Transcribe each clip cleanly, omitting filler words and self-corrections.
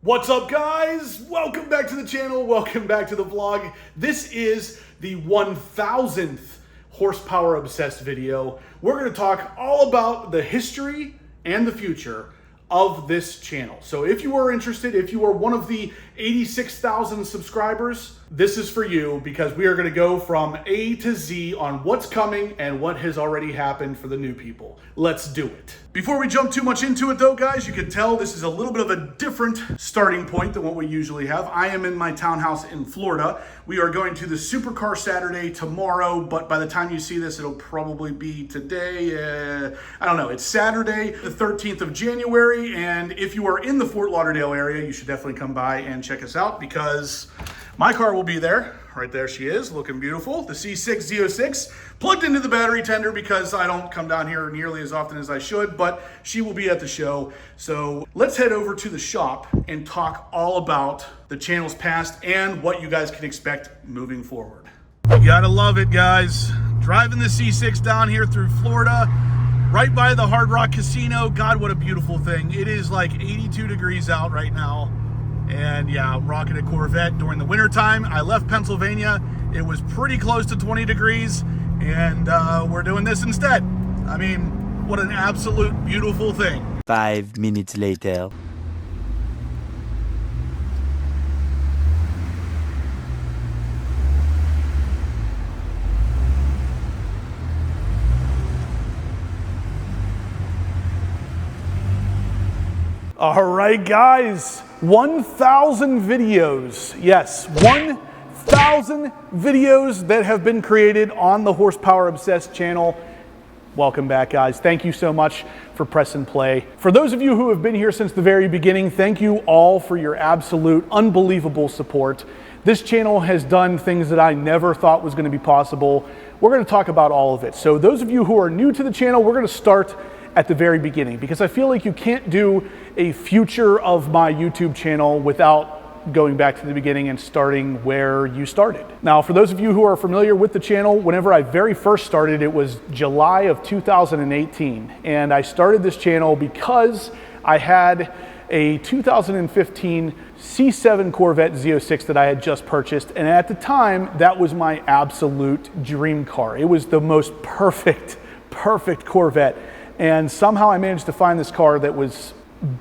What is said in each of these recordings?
What's up, guys? Welcome back to the channel. Welcome back to the vlog. This is the 1000th horsepower obsessed video. We're going to talk all about the history and the future of this channel. So if you are interested, if you are one of the 86,000 subscribers, this is for you, because we are going to go from A to Z on what's coming and what has already happened for the new people. Let's do it. Before we jump too much into it though, guys, you can tell this is a little bit of a different starting point than what we usually have. I am in my townhouse in Florida. We are going to the Supercar Saturday tomorrow, but by the time you see this, it'll probably be today. I don't know. It's Saturday, the 13th of January, and if you are in the Fort Lauderdale area, you should definitely come by and check us out, because my car will be there. Right there she is, looking beautiful. The C6 Z06, plugged into the battery tender because I don't come down here nearly as often as I should, but she will be at the show. So let's head over to the shop and talk all about the channel's past and what you guys can expect moving forward. You gotta love it, guys. Driving the C6 down here through Florida, right by the Hard Rock Casino. God, what a beautiful thing. It is like 82 degrees out right now. And yeah, I'm rocking a Corvette during the winter time. I left Pennsylvania. It was pretty close to 20 degrees, and we're doing this instead. I mean, what an absolute beautiful thing. 5 minutes later. All right, guys, 1,000 videos. Yes, 1,000 videos that have been created on the Horsepower Obsessed channel. Welcome back, guys. Thank you so much for pressing play. For those of you who have been here since the very beginning, thank you all for your absolute unbelievable support. This channel has done things that I never thought was going to be possible. We're going to talk about all of it. So those of you who are new to the channel, we're going to start at the very beginning, because I feel like you can't do a future of my YouTube channel without going back to the beginning and starting where you started. Now, for those of you who are familiar with the channel, whenever I very first started, it was July of 2018. And I started this channel because I had a 2015 C7 Corvette Z06 that I had just purchased. And at the time, that was my absolute dream car. It was the most perfect Corvette. And somehow I managed to find this car that was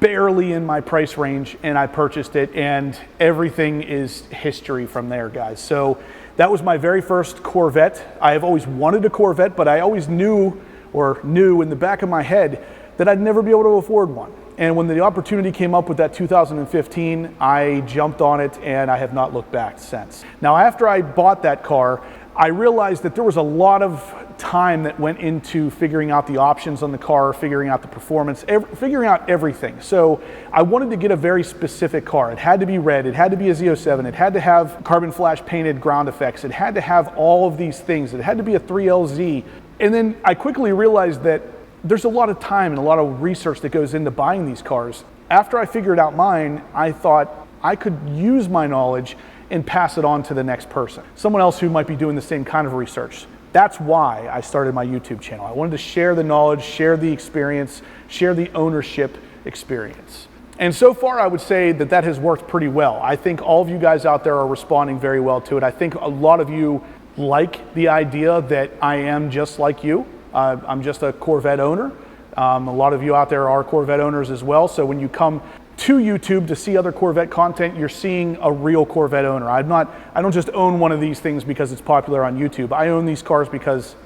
barely in my price range, and I purchased it, and everything is history from there, guys. So that was my very first Corvette. I have always wanted a Corvette, but I always knew in the back of my head that I'd never be able to afford one. And when the opportunity came up with that 2015, I jumped on it, and I have not looked back since. Now, after I bought that car, I realized that there was a lot of time that went into figuring out the options on the car, figuring out the performance, figuring out everything. So I wanted to get a very specific car. It had to be red, it had to be a Z07, it had to have carbon flash painted ground effects, it had to have all of these things, it had to be a 3LZ. And then I quickly realized that there's a lot of time and a lot of research that goes into buying these cars. After I figured out mine, I thought I could use my knowledge and pass it on to the next person, someone else who might be doing the same kind of research. That's why I started my YouTube channel. I wanted to share the knowledge, share the experience, share the ownership experience. And so far, I would say that that has worked pretty well. I think all of you guys out there are responding very well to it. I think a lot of you like the idea that I am just like you. I'm just a Corvette owner. A lot of you out there are Corvette owners as well. So when you come to YouTube to see other Corvette content, you're seeing a real Corvette owner. I don't just own one of these things because it's popular on YouTube. I own these cars because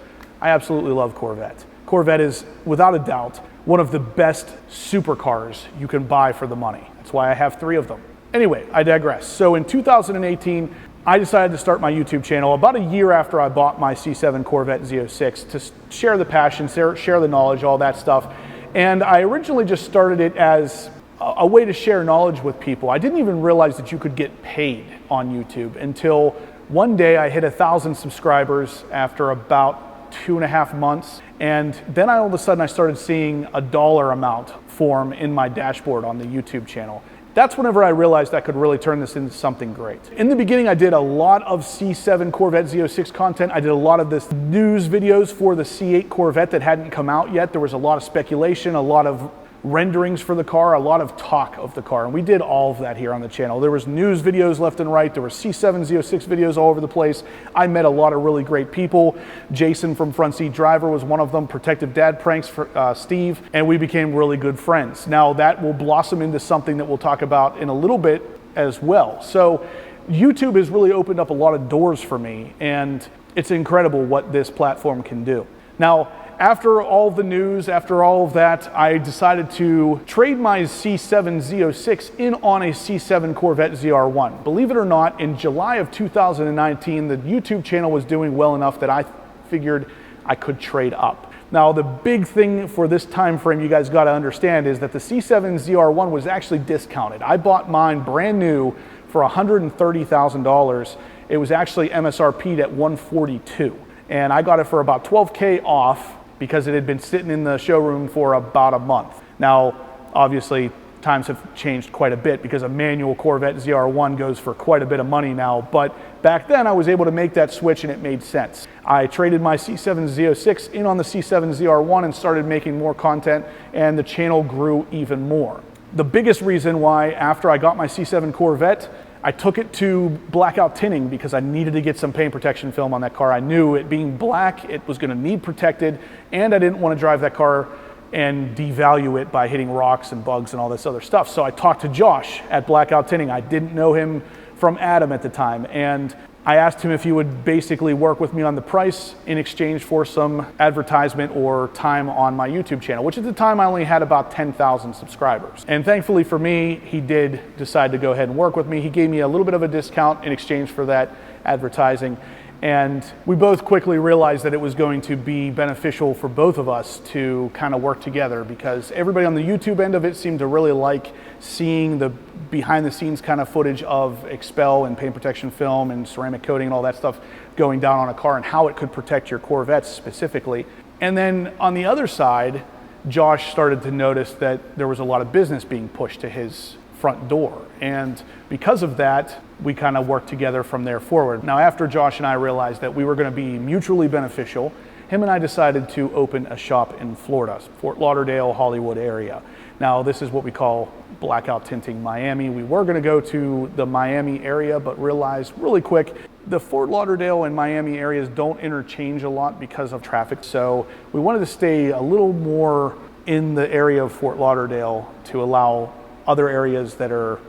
I absolutely love Corvette. Corvette is, without a doubt, one of the best supercars you can buy for the money. That's why I have 3 of them. Anyway, I digress. So in 2018, I decided to start my YouTube channel about a year after I bought my C7 Corvette Z06 to share the passion, share the knowledge, all that stuff. And I originally just started it as a way to share knowledge with people. I didn't even realize that you could get paid on YouTube until one day I hit 1,000 subscribers after about 2.5 months. And then all of a sudden I started seeing a dollar amount form in my dashboard on the YouTube channel. That's whenever I realized I could really turn this into something great. In the beginning, I did a lot of C7 Corvette Z06 content. I did a lot of this news videos for the C8 Corvette that hadn't come out yet. There was a lot of speculation, a lot of renderings for the car, a lot of talk of the car, and we did all of that here on the channel. There was news videos left and right, there were C7 Z06 videos all over the place. I met a lot of really great people. Jason from Front Seat Driver was one of them, Protective Dad Pranks for Steve, and we became really good friends. Now that will blossom into something that we'll talk about in a little bit as well. So YouTube has really opened up a lot of doors for me, and it's incredible what this platform can do. Now, after all the news, after all of that, I decided to trade my C7 Z06 in on a C7 Corvette ZR1. Believe it or not, in July of 2019, the YouTube channel was doing well enough that I figured I could trade up. Now, the big thing for this time frame you guys got to understand is that the C7 ZR1 was actually discounted. I bought mine brand new for $130,000. It was actually MSRP'd at $142,000, and I got it for about $12K off, because it had been sitting in the showroom for about a month. Now, obviously, times have changed quite a bit because a manual Corvette ZR1 goes for quite a bit of money now, but back then I was able to make that switch and it made sense. I traded my C7 Z06 in on the C7 ZR1 and started making more content, and the channel grew even more. The biggest reason why, after I got my C7 Corvette, I took it to blackout tinting because I needed to get some paint protection film on that car. I knew it being black, it was going to need protected, and I didn't want to drive that car and devalue it by hitting rocks and bugs and all this other stuff. So I talked to Josh at Blackout Tinting. I didn't know him from Adam at the time, and I asked him if he would basically work with me on the price in exchange for some advertisement or time on my YouTube channel, which at the time I only had about 10,000 subscribers. And thankfully for me, he did decide to go ahead and work with me. He gave me a little bit of a discount in exchange for that advertising. And we both quickly realized that it was going to be beneficial for both of us to kind of work together, because everybody on the YouTube end of it seemed to really like seeing the behind the scenes kind of footage of expel and paint protection film and ceramic coating and all that stuff going down on a car and how it could protect your Corvettes specifically. And then on the other side, Josh started to notice that there was a lot of business being pushed to his front door. And because of that, we kind of worked together from there forward. Now, after Josh and I realized that we were going to be mutually beneficial, him and I decided to open a shop in Florida, Fort Lauderdale, Hollywood area. Now, this is what we call Blackout Tinting Miami. We were going to go to the Miami area, but realized really quick, the Fort Lauderdale and Miami areas don't interchange a lot because of traffic. So we wanted to stay a little more in the area of Fort Lauderdale to allow other areas that are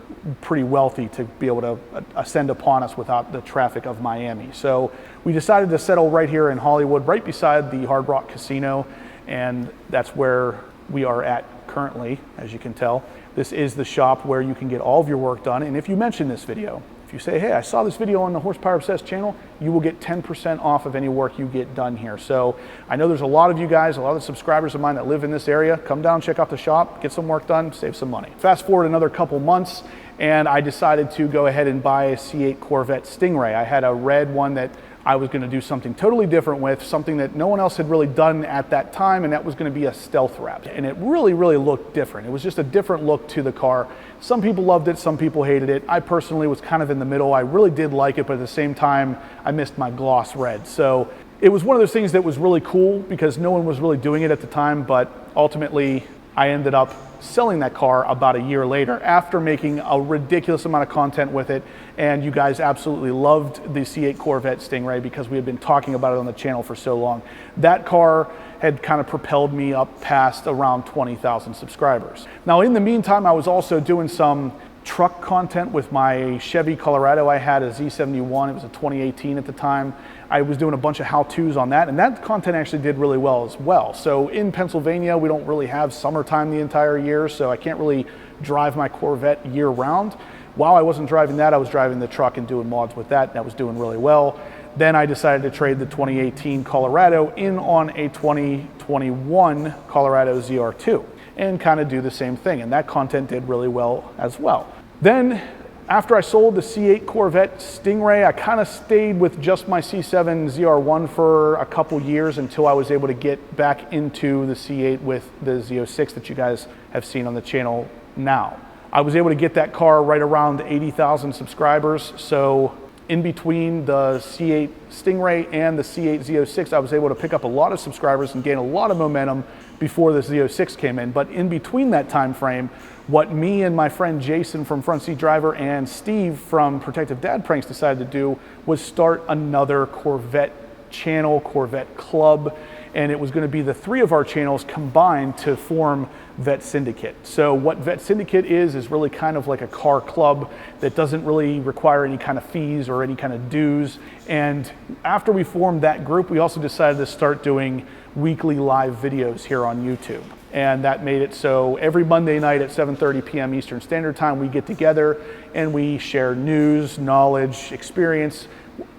pretty wealthy to be able to ascend upon us without the traffic of Miami. So we decided to settle right here in Hollywood, right beside the Hard Rock Casino, and that's where we are at currently, as you can tell. This is the shop where you can get all of your work done, and if you mention this video, if you say, hey, I saw this video on the Horsepower Obsessed channel, you will get 10% off of any work you get done here. So I know there's a lot of you guys, a lot of the subscribers of mine that live in this area. Come down, check out the shop, get some work done, save some money. Fast forward another couple months, and I decided to go ahead and buy a C8 Corvette Stingray. I had a red one that I was going to do something totally different with, something that no one else had really done at that time, and that was going to be a stealth wrap. And it really, really looked different. It was just a different look to the car. Some people loved it, some people hated it. I personally was kind of in the middle. I really did like it, but at the same time, I missed my gloss red. So it was one of those things that was really cool because no one was really doing it at the time, but ultimately I ended up selling that car about a year later after making a ridiculous amount of content with it, and you guys absolutely loved the C8 Corvette Stingray because we had been talking about it on the channel for so long. That car had kind of propelled me up past around 20,000 subscribers. Now, in the meantime, I was also doing some truck content with my Chevy Colorado. I had a Z71, it was a 2018 at the time. I was doing a bunch of how-tos on that, and that content actually did really well as well. So in Pennsylvania, we don't really have summertime the entire year, so I can't really drive my Corvette year-round. While I wasn't driving that, I was driving the truck and doing mods with that. That was doing really well. Then I decided to trade the 2018 Colorado in on a 2021 Colorado ZR2 and kind of do the same thing, and that content did really well as well. Then after I sold the C8 Corvette Stingray, I kind of stayed with just my C7 ZR1 for a couple years until I was able to get back into the C8 with the Z06 that you guys have seen on the channel now. I was able to get that car right around 80,000 subscribers, so in between the C8 Stingray and the C8 Z06, I was able to pick up a lot of subscribers and gain a lot of momentum before the Z06 came in. But in between that time frame, what me and my friend Jason from Front Seat Driver and Steve from Protective Dad Pranks decided to do was start another Corvette channel, Corvette club, and it was going to be the three of our channels combined to form Vet Syndicate. So what Vet Syndicate is really kind of like a car club that doesn't really require any kind of fees or any kind of dues. And after we formed that group, we also decided to start doing weekly live videos here on YouTube. And that made it so every Monday night at 7:30 p.m. Eastern Standard Time, we get together and we share news, knowledge, experience,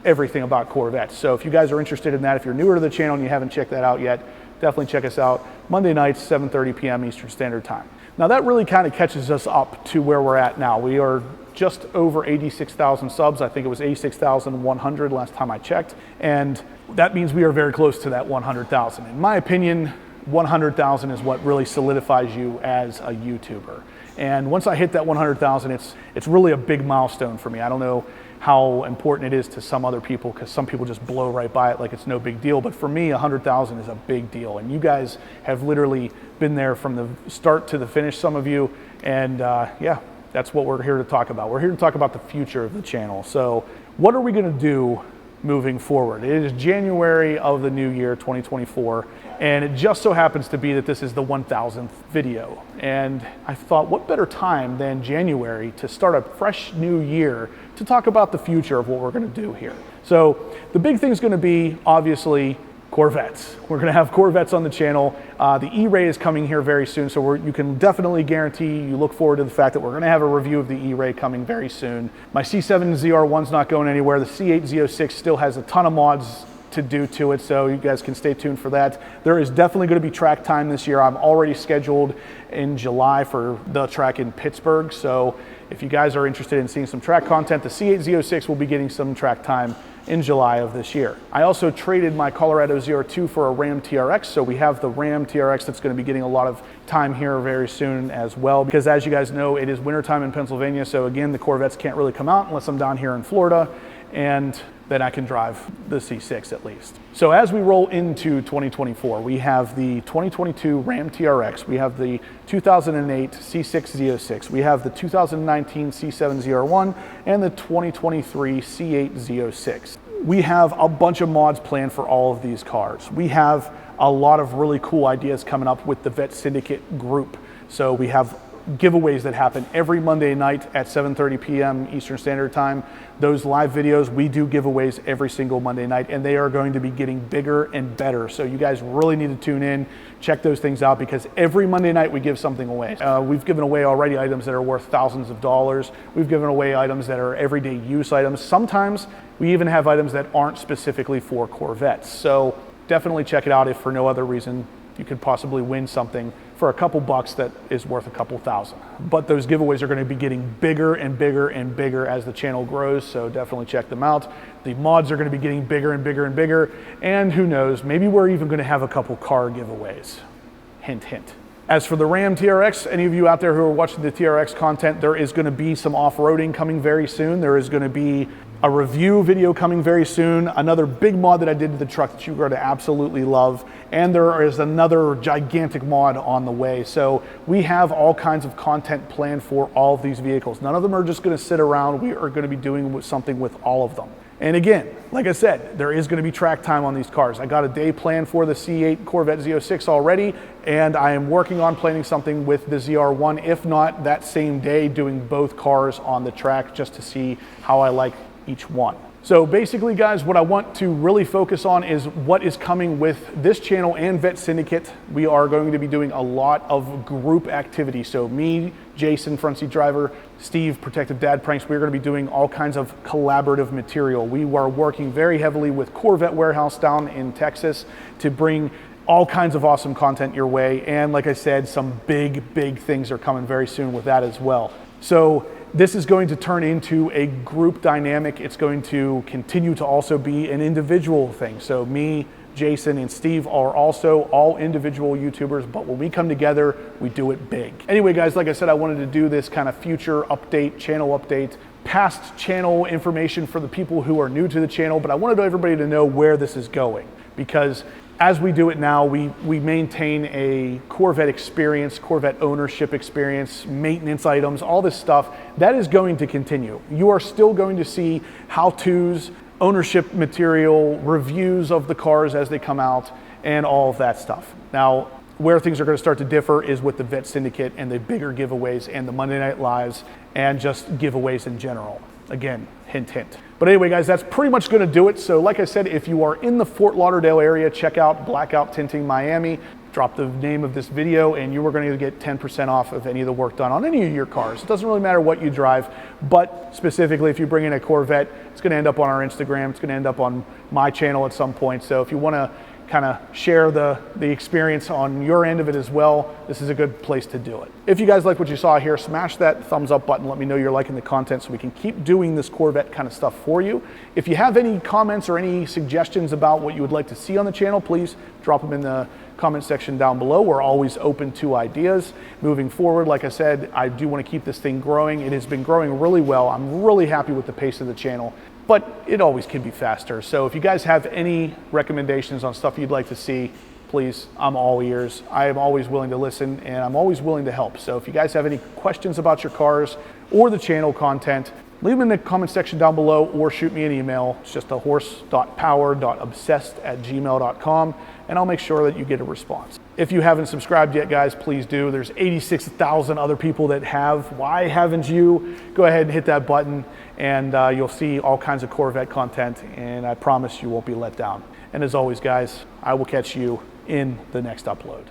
everything about Corvettes. So if you guys are interested in that, if you're newer to the channel and you haven't checked that out yet, definitely check us out. Monday nights, 7:30 p.m. Eastern Standard Time. Now that really kind of catches us up to where we're at now. We are just over 86,000 subs. I think it was 86,100 last time I checked. And that means we are very close to that 100,000. In my opinion, 100,000 is what really solidifies you as a YouTuber. And once I hit that 100,000, it's really a big milestone for me. I don't know how important it is to some other people, because some people just blow right by it like it's no big deal. But for me, 100,000 is a big deal. And you guys have literally been there from the start to the finish, some of you. And yeah, that's what we're here to talk about. We're here to talk about the future of the channel. So what are we gonna do moving forward? It is January of the new year, 2024. And it just so happens to be that this is the 1000th video. And I thought, what better time than January to start a fresh new year to talk about the future of what we're gonna do here. So the big thing's gonna be, obviously, Corvettes. We're gonna have Corvettes on the channel. The E-Ray is coming here very soon, so you can definitely guarantee, you look forward to the fact that we're gonna have a review of the E-Ray coming very soon. My C7 ZR1's not going anywhere. The C8 Z06 still has a ton of mods to do to it, so you guys can stay tuned for that. There is definitely going to be track time this year. I'm already scheduled in July for the track in Pittsburgh, so if you guys are interested in seeing some track content, the C8 Z06 will be getting some track time in July of this year. I also traded my Colorado ZR2 for a Ram TRX, so we have the Ram TRX that's going to be getting a lot of time here very soon as well, because as you guys know, it is wintertime in Pennsylvania, so again, the Corvettes can't really come out unless I'm down here in Florida, and then I can drive the C6 at least. So as we roll into 2024, we have the 2022 Ram TRX, we have the 2008 C6 Z06, we have the 2019 C7 ZR1, and the 2023 C8 Z06. We have a bunch of mods planned for all of these cars. We have a lot of really cool ideas coming up with the Vet Syndicate group. So we have giveaways that happen every Monday night at 7:30 p.m. Eastern Standard Time. Those live videos, we do giveaways every single Monday night, and they are going to be getting bigger and better. So you guys really need to tune in, check those things out, because every Monday night we give something away. We've given away already items that are worth thousands of dollars. We've given away items that are everyday use items. Sometimes we even have items that aren't specifically for Corvettes. So definitely check it out. If for no other reason, you could possibly win something for a couple bucks that is worth a couple thousand. But those giveaways are going to be getting bigger and bigger and bigger as the channel grows, so definitely check them out. The mods are going to be getting bigger and bigger and bigger, and who knows, maybe we're even going to have a couple car giveaways. Hint, hint. As for the Ram TRX, any of you out there who are watching the TRX content, there is going to be some off-roading coming very soon. There is going to be a review video coming very soon, another big mod that I did to the truck that you're going to absolutely love, and there is another gigantic mod on the way. So we have all kinds of content planned for all of these vehicles. None of them are just going to sit around. We are going to be doing something with all of them. And again, like I said, there is going to be track time on these cars. I got a day planned for the C8 Corvette Z06 already, and I am working on planning something with the ZR1, if not that same day, doing both cars on the track just to see how I like each one. So basically, guys, what I want to really focus on is what is coming with this channel and Vet Syndicate. We are going to be doing a lot of group activity. So me, Jason, Front Seat Driver, Steve, Protective Dad Pranks, we're going to be doing all kinds of collaborative material. We are working very heavily with Corvette Warehouse down in Texas to bring all kinds of awesome content your way. And like I said, some big things are coming very soon with that as well. So this is going to turn into a group dynamic. It's going to continue to also be an individual thing. So me, Jason, and Steve are also all individual YouTubers, but when we come together, we do it big. Anyway, guys, like I said, I wanted to do this kind of future update, channel update, past channel information for the people who are new to the channel, but I wanted everybody to know where this is going, because as we do it now, we maintain a Corvette experience, Corvette ownership experience, maintenance items, all this stuff. That is going to continue. You are still going to see how-tos, ownership material, reviews of the cars as they come out, and all of that stuff. Now, where things are going to start to differ is with the Vet Syndicate and the bigger giveaways and the Monday Night Lives and just giveaways in general. Again, hint, hint. But anyway, guys, that's pretty much going to do it. So like I said, if you are in the Fort Lauderdale area, check out Blackout Tinting Miami. Drop the name of this video and you are going to get 10% off of any of the work done on any of your cars. It doesn't really matter what you drive, but specifically if you bring in a Corvette, it's going to end up on our Instagram. It's going to end up on my channel at some point. So if you want to kind of share the experience on your end of it as well, this is a good place to do it. If you guys like what you saw here, smash that thumbs up button. Let me know you're liking the content so we can keep doing this Corvette kind of stuff for you. If you have any comments or any suggestions about what you would like to see on the channel, please drop them in the comment section down below. We're always open to ideas. Moving forward, like I said, I do want to keep this thing growing. It has been growing really well. I'm really happy with the pace of the channel, but it always can be faster. So if you guys have any recommendations on stuff you'd like to see, please, I'm all ears. I am always willing to listen and I'm always willing to help. So if you guys have any questions about your cars or the channel content, leave them in the comment section down below or shoot me an email. It's just a horse.power.obsessed@gmail.com and I'll make sure that you get a response. If you haven't subscribed yet, guys, please do. There's 86,000 other people that have. Why haven't you? Go ahead and hit that button and you'll see all kinds of Corvette content and I promise you won't be let down. And as always, guys, I will catch you in the next upload.